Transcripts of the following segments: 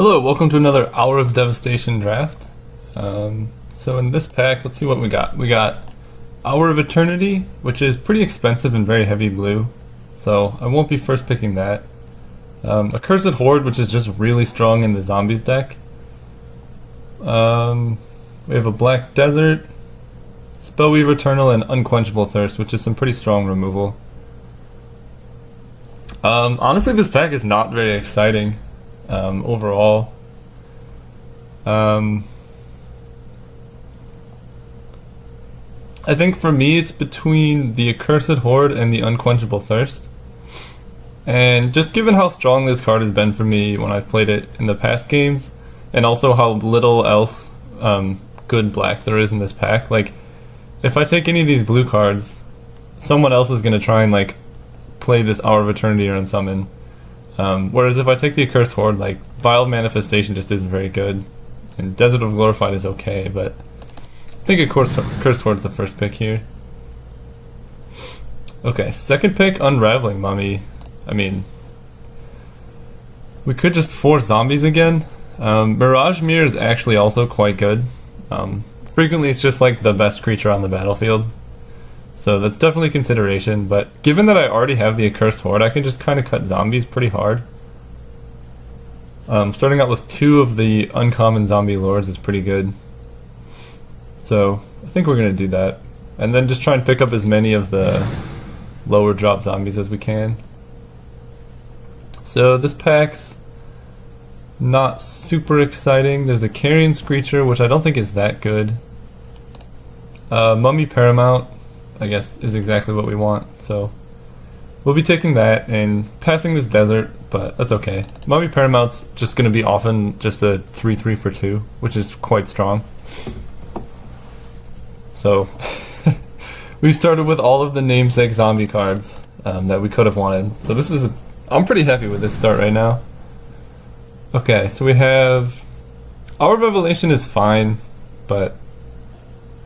Hello, welcome to another Hour of Devastation draft. So in this pack, let's see what we got. We got Hour of Eternity, which is pretty expensive and very heavy blue, so I won't be first picking that. Accursed Horde, which is just really strong in the zombies deck. We have a Black Desert, Spellweaver Eternal, and Unquenchable Thirst, which is some pretty strong removal. Honestly, this pack is not very exciting overall. I think for me it's between the Accursed Horde and the Unquenchable Thirst. And just given how strong this card has been for me when I've played it in the past games, and also how little else good black there is in this pack, like, if I take any of these blue cards, someone else is going to try and, like, play this Hour of Eternity or Unsummon. Whereas if I take the Accursed Horde, like, Vile Manifestation just isn't very good, and Desert of Glorified is okay, but I think Accursed Horde is the first pick here. Okay, second pick, Unraveling Mummy. I mean, we could just force zombies again. Mirage Mirror is actually also quite good. Frequently it's just like the best creature on the battlefield, so that's definitely a consideration, but given that I already have the Accursed Horde, I can just kind of cut zombies pretty hard. Starting out with 2 of the uncommon zombie lords is pretty good. So I think we're going to do that. And then just try and pick up as many of the lower drop zombies as we can. So this pack's not super exciting. There's a Carrion Screecher, which I don't think is that good. Mummy Paramount, I guess, is exactly what we want. So we'll be taking that and passing this desert, but that's okay. Mummy Paramount's just going to be often just a 3/3 for 2, which is quite strong. So we started with all of the namesake zombie cards that we could have wanted. So this is I'm pretty happy with this start right now. Okay, so we have Hour of Revelation is fine, but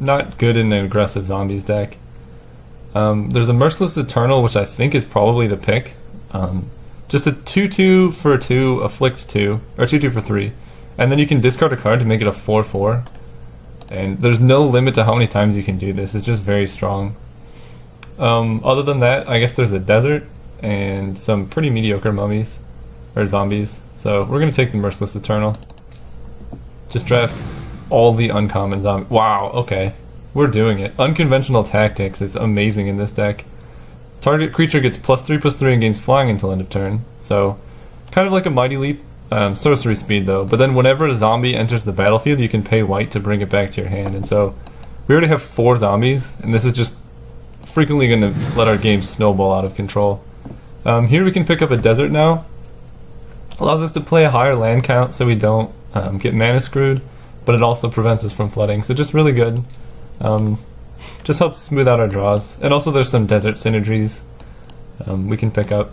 not good in an aggressive zombies deck. There's a Merciless Eternal, which I think is probably the pick. Just a 2/2 for 2, afflict 2, or 2/2 for 3, and then you can discard a card to make it a 4/4. And there's no limit to how many times you can do this. It's just very strong. Other than that, I guess there's a desert and some pretty mediocre mummies or zombies. So we're gonna take the Merciless Eternal. Just draft all the uncommon zombies. Wow, okay. We're doing it. Unconventional Tactics is amazing in this deck. Target creature gets +3/+3 and gains flying until end of turn. So, kind of like a Mighty Leap. Sorcery speed though. But then whenever a zombie enters the battlefield, you can pay white to bring it back to your hand. And so, we already have 4 zombies, and this is just frequently going to let our game snowball out of control. Here we can pick up a desert now. Allows us to play a higher land count so we don't get mana screwed, but it also prevents us from flooding. So just really good. Just helps smooth out our draws. And also there's some desert synergies we can pick up.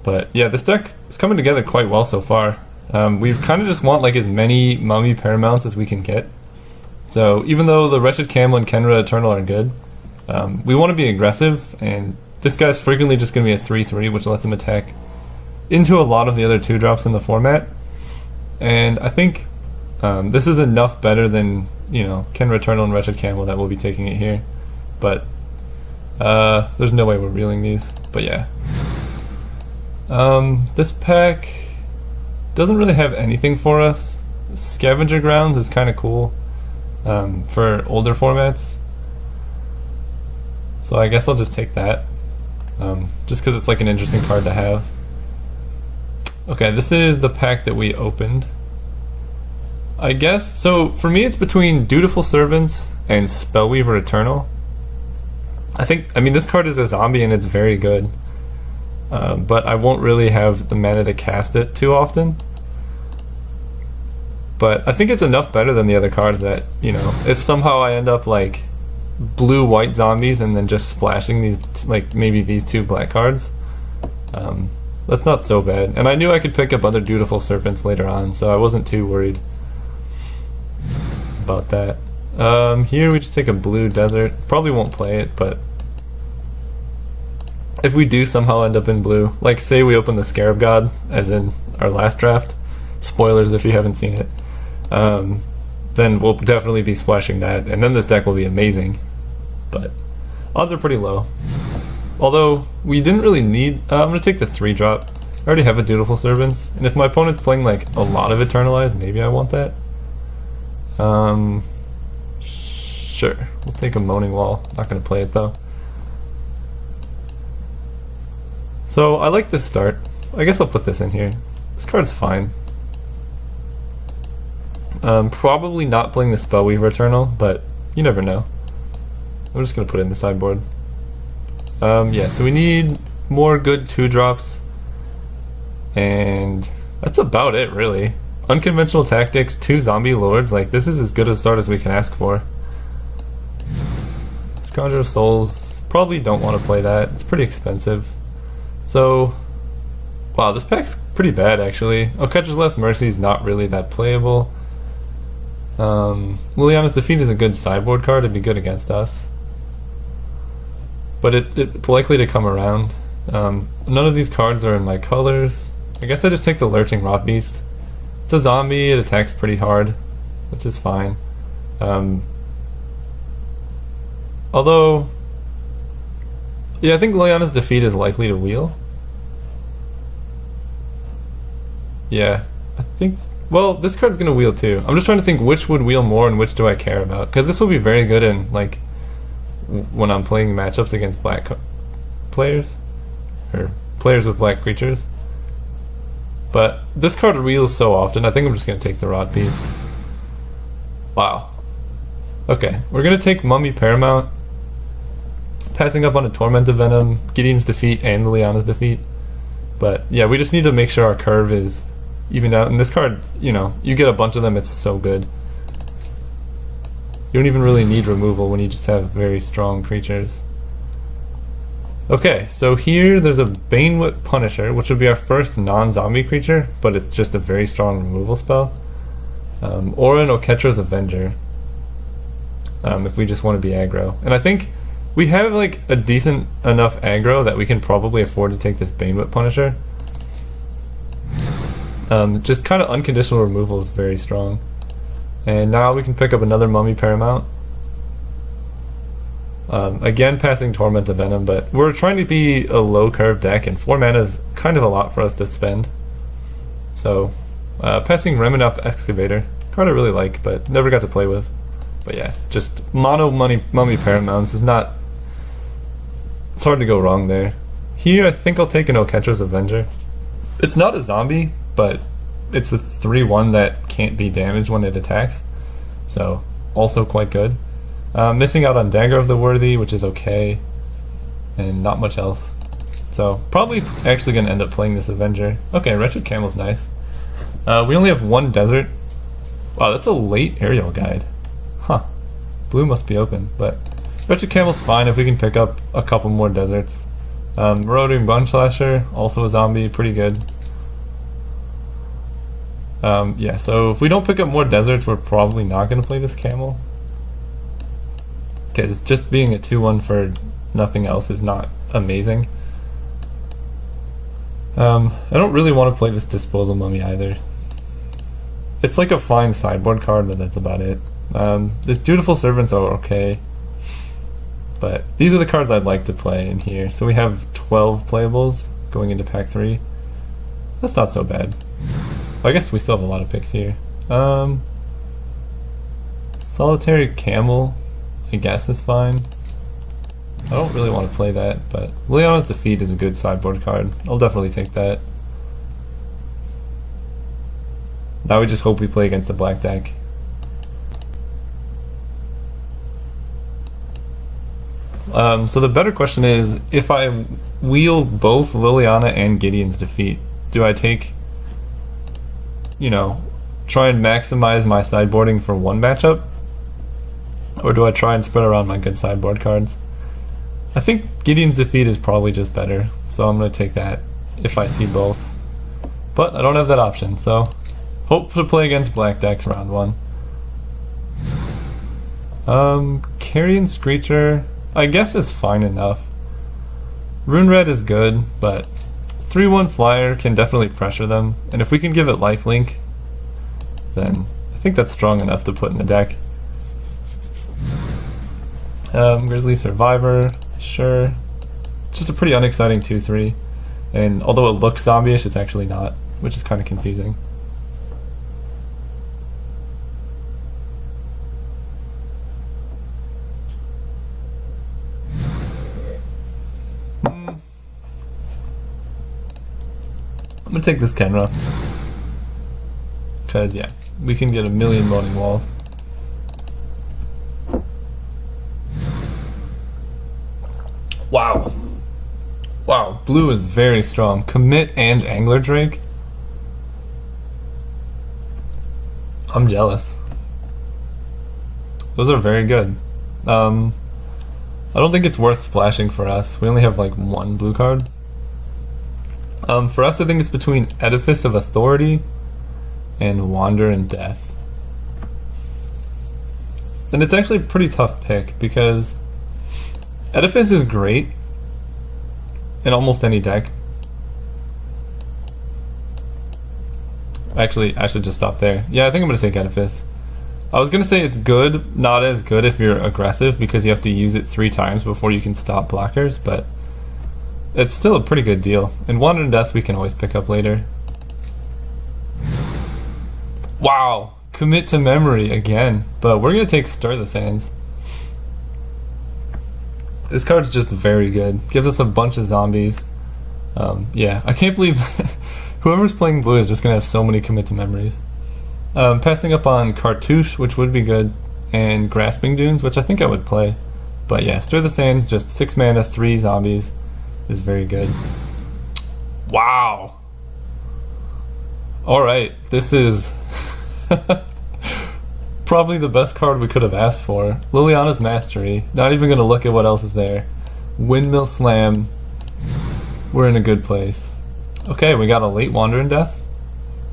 But yeah, this deck is coming together quite well so far. We kind of just want like as many Mummy Paramounts as we can get. So even though the Wretched Camel and Kenra Eternal are good, we want to be aggressive, and this guy's frequently just going to be a 3/3, which lets him attack into a lot of the other 2-drops in the format. And I think this is enough better than, you know, Kenra Eternal and Wretched Camel that we'll be taking it here. But there's no way we're reeling these. But yeah. This pack doesn't really have anything for us. Scavenger Grounds is kind of cool for older formats. So I guess I'll just take that. Just because it's like an interesting card to have. Okay, this is the pack that we opened. I guess, so for me it's between Dutiful Servants and Spellweaver Eternal. I mean this card is a zombie and it's very good. But I won't really have the mana to cast it too often. But I think it's enough better than the other cards that, you know, if somehow I end up like blue-white zombies and then just splashing these, like maybe these 2 black cards, that's not so bad. And I knew I could pick up other Dutiful Servants later on, so I wasn't too worried about that. Here we just take a blue desert. Probably won't play it, but if we do somehow end up in blue, like say we open the Scarab God, as in our last draft. Spoilers if you haven't seen it. Then we'll definitely be splashing that, and then this deck will be amazing. But odds are pretty low. Although we didn't really need. I'm gonna take the 3-drop. I already have a Dutiful Servants, and if my opponent's playing like a lot of Eternalize, maybe I want that. Sure, we'll take a Moaning Wall. Not gonna play it though. So I like this start. I guess I'll put this in here. This card's fine. Probably not playing the Spellweaver Eternal, but you never know. I'm just gonna put it in the sideboard. Yeah, so we need more good 2-drops. And that's about it, really. Unconventional tactics, 2 zombie lords. Like, this is as good a start as we can ask for. Conjure of Souls. Probably don't want to play that. It's pretty expensive. So, wow, this pack's pretty bad, actually. Oh, Catcher's Last Mercy is not really that playable. Liliana's Defeat is a good sideboard card. It'd be good against us. But it's likely to come around. None of these cards are in my colors. I guess I just take the Lurching Rot Beast. It's a zombie, it attacks pretty hard, which is fine. Although, yeah, I think Liliana's Defeat is likely to wheel. Yeah, I think, well, this card's gonna wheel too. I'm just trying to think which would wheel more and which do I care about. Because this will be very good in, like, when I'm playing matchups against black players. Or players with black creatures. But this card wheels so often, I think I'm just going to take the Rot Beast. Wow. Okay, we're going to take Mummy Paramount. Passing up on a Torment of Venom, Gideon's Defeat, and Liliana's Defeat. But yeah, we just need to make sure our curve is evened out. And this card, you know, you get a bunch of them, it's so good. You don't even really need removal when you just have very strong creatures. Okay, so here there's a Banewhip Punisher, which would be our first non-zombie creature, but it's just a very strong removal spell. Or an Oketra's Avenger, if we just want to be aggro. And I think we have like a decent enough aggro that we can probably afford to take this Banewhip Punisher. Just kind of unconditional removal is very strong. And now we can pick up another Mummy Paramount. Again, passing Torment of Venom, but we're trying to be a low curve deck, and 4 mana is kind of a lot for us to spend. So, passing Reminap Excavator, card I really like, but never got to play with. But yeah, just mono Mummy Paramounts is not. It's hard to go wrong there. Here, I think I'll take an Oketra's Avenger. It's not a zombie, but it's a 3/1 that can't be damaged when it attacks, so also quite good. Missing out on Dagger of the Worthy, which is okay, and not much else. So probably actually going to end up playing this Avenger. Okay, Wretched Camel's nice. We only have 1 desert. Wow, that's a late aerial guide. Huh. Blue must be open, but Wretched Camel's fine if we can pick up a couple more deserts. Marauding Bunslasher, also a zombie, pretty good. Yeah, so if we don't pick up more deserts, we're probably not going to play this Camel. Because just being a 2/1 for nothing else is not amazing. I don't really want to play this Disposal Mummy either. It's like a fine sideboard card, but that's about it. This Dutiful Servants are okay. But these are the cards I'd like to play in here. So we have 12 playables going into pack 3. That's not so bad. I guess we still have a lot of picks here. Solitary Camel, I guess, is fine. I don't really want to play that, but Liliana's Defeat is a good sideboard card. I'll definitely take that. Now we just hope we play against the black deck. So the better question is, if I wheel both Liliana and Gideon's Defeat, do I take, you know, try and maximize my sideboarding for one matchup? Or do I try and spread around my good sideboard cards? I think Gideon's Defeat is probably just better, so I'm going to take that if I see both. But I don't have that option, so hope to play against black decks round 1. Carrion Screecher, I guess, is fine enough. Rune Red is good, but 3/1 flyer can definitely pressure them, and if we can give it lifelink, then I think that's strong enough to put in the deck. Grizzly Survivor, sure. Just a pretty unexciting 2/3, and although it looks zombie-ish, it's actually not, which is kind of confusing. I'm gonna take this Kenra. Because, yeah, we can get a million Moaning Walls. Wow. Wow, blue is very strong. Commit and Angler Drake? I'm jealous. Those are very good. I don't think it's worth splashing for us. We only have like one blue card. For us, I think it's between Edifice of Authority and Wander in Death. And it's actually a pretty tough pick because Edifice is great in almost any deck. Actually, I should just stop there. Yeah, I think I'm going to take Edifice. I was going to say it's good, not as good if you're aggressive because you have to use it 3 times before you can stop blockers, but it's still a pretty good deal. And Wander in Death we can always pick up later. Wow! Commit to Memory again, but we're going to take Stir the Sands. This card's just very good. Gives us a bunch of zombies. Yeah, I can't believe whoever's playing blue is just going to have so many Commit to Memories. Passing up on Cartouche, which would be good, and Grasping Dunes, which I think I would play. But yeah, Stir the Sands, just 6 mana, 3 zombies, is very good. Wow! Alright, this is probably the best card we could have asked for. Liliana's Mastery. Not even going to look at what else is there. Windmill Slam. We're in a good place. Okay, we got a late Wander in Death.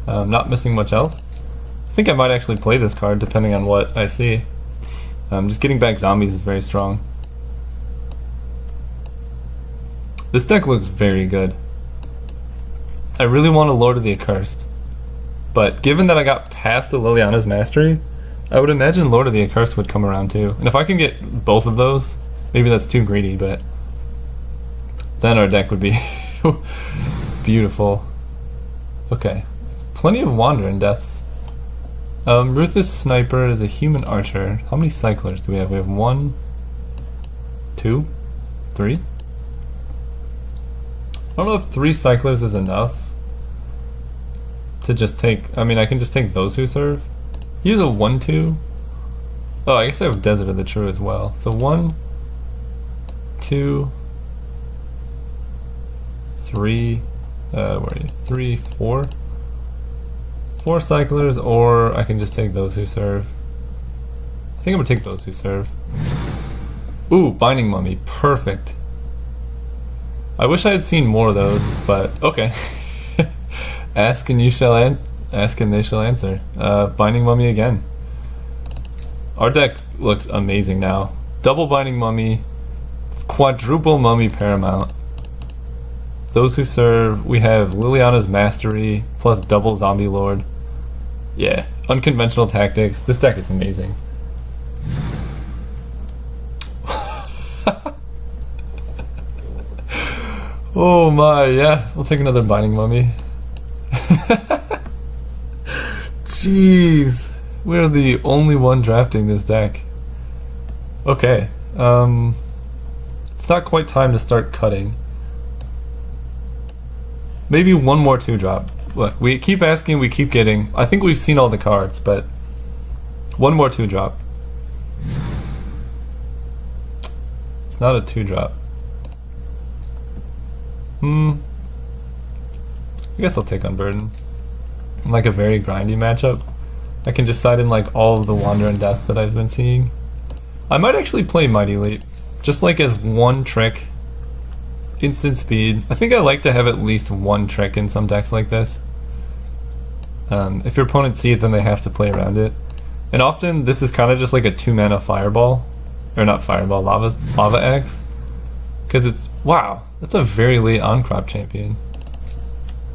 Not missing much else. I think I might actually play this card depending on what I see. Just getting back zombies is very strong. This deck looks very good. I really want a Lord of the Accursed. But given that I got past the Liliana's Mastery, I would imagine Lord of the Accursed would come around too. And if I can get both of those, maybe that's too greedy, but then our deck would be beautiful. Okay. Plenty of Wander in Deaths. Ruthless Sniper is a human archer. How many cyclers do we have? We have 1, 2, 3. I don't know if 3 cyclers is enough to just take. I mean, I can just take those who serve. He's a 1/2. Oh, I guess I have Desert of the True as well. So 1, 2, 3. Where are you? 3, 4. 4 cyclers, or I can just take those who serve. I think I'm gonna take those who serve. Ooh, Binding Mummy, perfect. I wish I had seen more of those, but okay. Ask and they shall answer. Binding Mummy again. Our deck looks amazing now. Double Binding Mummy, quadruple Mummy Paramount. Those who serve, we have Liliana's Mastery plus double Zombie Lord. Yeah, unconventional tactics. This deck is amazing. Oh my, yeah, we'll take another Binding Mummy. Jeez, we're the only one drafting this deck. Okay, it's not quite time to start cutting. Maybe one more 2-drop. Look, we keep asking, we keep getting. I think we've seen all the cards, but one more 2-drop. It's not a 2-drop. I guess I'll take Unburden. Like a very grindy matchup. I can just side in like all of the Wander in Death that I've been seeing. I might actually play Mighty Leap, just like as one trick. Instant speed. I think I like to have at least one trick in some decks like this. If your opponent see it, then they have to play around it. And often this is kind of just like a 2-mana Fireball. Or not Fireball, Lava Axe. Because it's, wow, that's a very late on-crop champion.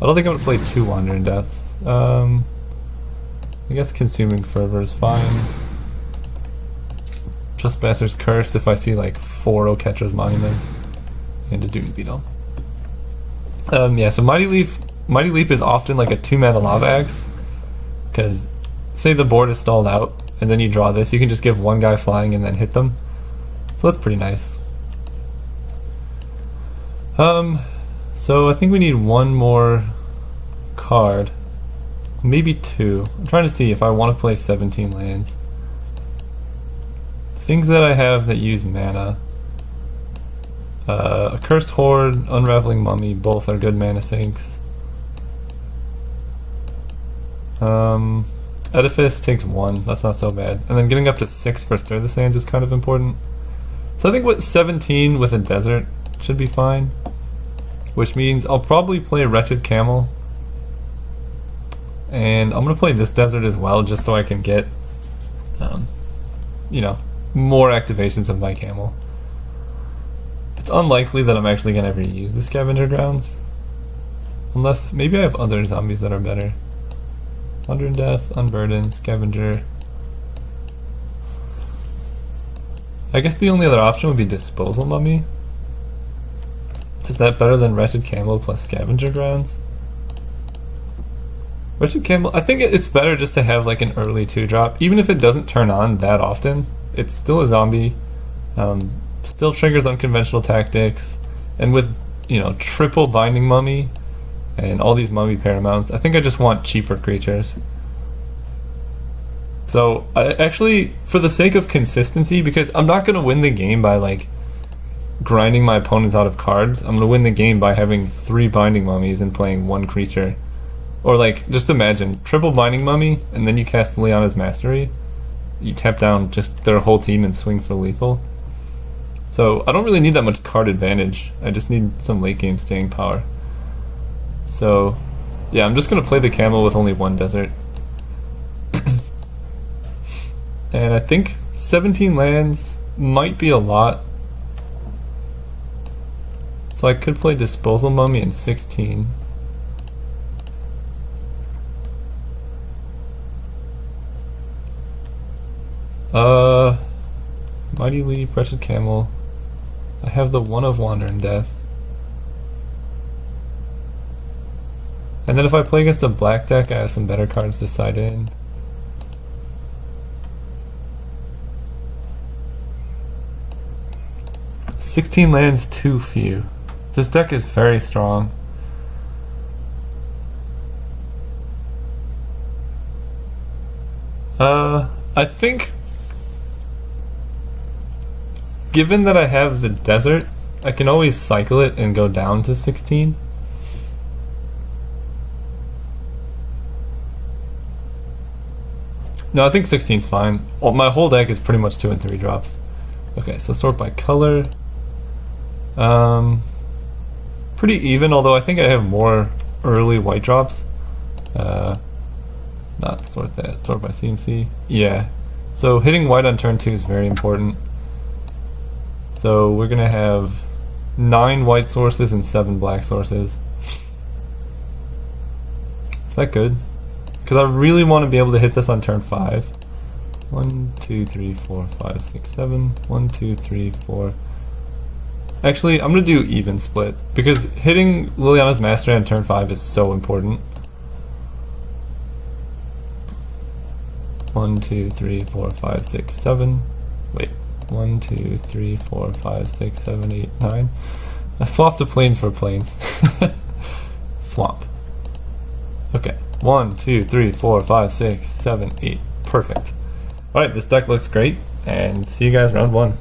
I don't think I'm gonna play 2 Wandering Deaths. I guess Consuming Fervor is fine. Trespasser's Curse if I see like 4 Oketra's Monuments and a Doom Beetle. Yeah, so Mighty Leap is often like a 2-mana Lava Axe, because say the board is stalled out and then you draw this, you can just give one guy flying and then hit them. So that's pretty nice. So I think we need one more card, maybe 2. I'm trying to see if I want to play 17 lands. Things that I have that use mana. A Cursed Horde, Unraveling Mummy, both are good mana sinks. Edifice takes 1, that's not so bad. And then getting up to 6 for Stir the Sands is kind of important. So I think with 17 with a Desert should be fine. Which means I'll probably play Wretched Camel. And I'm going to play this Desert as well, just so I can get, you know, more activations of my Camel. It's unlikely that I'm actually going to ever use the Scavenger Grounds. Unless, maybe I have other zombies that are better. Wandering Death, Unburden, Scavenger. I guess the only other option would be Disposal Mummy. Is that better than Wretched Camel plus Scavenger Grounds? Wretched Camel, I think it's better just to have like an early 2-drop. Even if it doesn't turn on that often, it's still a zombie. Still triggers unconventional tactics. And with, you know, triple Binding Mummy and all these Mummy Paramounts, I think I just want cheaper creatures. So, I actually, for the sake of consistency, because I'm not going to win the game by like grinding my opponents out of cards, I'm going to win the game by having 3 Binding Mummies and playing 1 creature. Or like, just imagine, triple Binding Mummy, and then you cast Liliana's Mastery. You tap down just their whole team and swing for lethal. So I don't really need that much card advantage. I just need some late game staying power. So yeah, I'm just going to play the Camel with only 1 Desert. And I think 17 lands might be a lot. So I could play Disposal Mummy in 16. Mighty Leap, Wretched Camel. I have the 1 of Wandering Death. And then if I play against a black deck, I have some better cards to side in. $16 lands, too few. This deck is very strong. I think, given that I have the Desert, I can always cycle it and go down to 16. No, I think 16's fine. Well, my whole deck is pretty much 2 and 3 drops. Okay, so sort by color. Pretty even, although I think I have more early white drops. Not sort that, sort by CMC. Yeah. So hitting white on turn 2 is very important. So we're gonna have 9 white sources and 7 black sources. Is that good? Because I really want to be able to hit this on turn 5. 1, 2, 3, 4, 5, 6, 7. 1, 2, 3, 4. Actually, I'm gonna do even split because hitting Liliana's Mastery on turn 5 is so important. 1, 2, 3, 4, 5, 6, 7. Wait. 1, 2, 3, 4, 5, 6, 7, 8, 9. I swapped the planes for planes. Swamp. Okay. 1, 2, 3, 4, 5, 6, 7, 8. Perfect. Alright, this deck looks great, and see you guys round 1.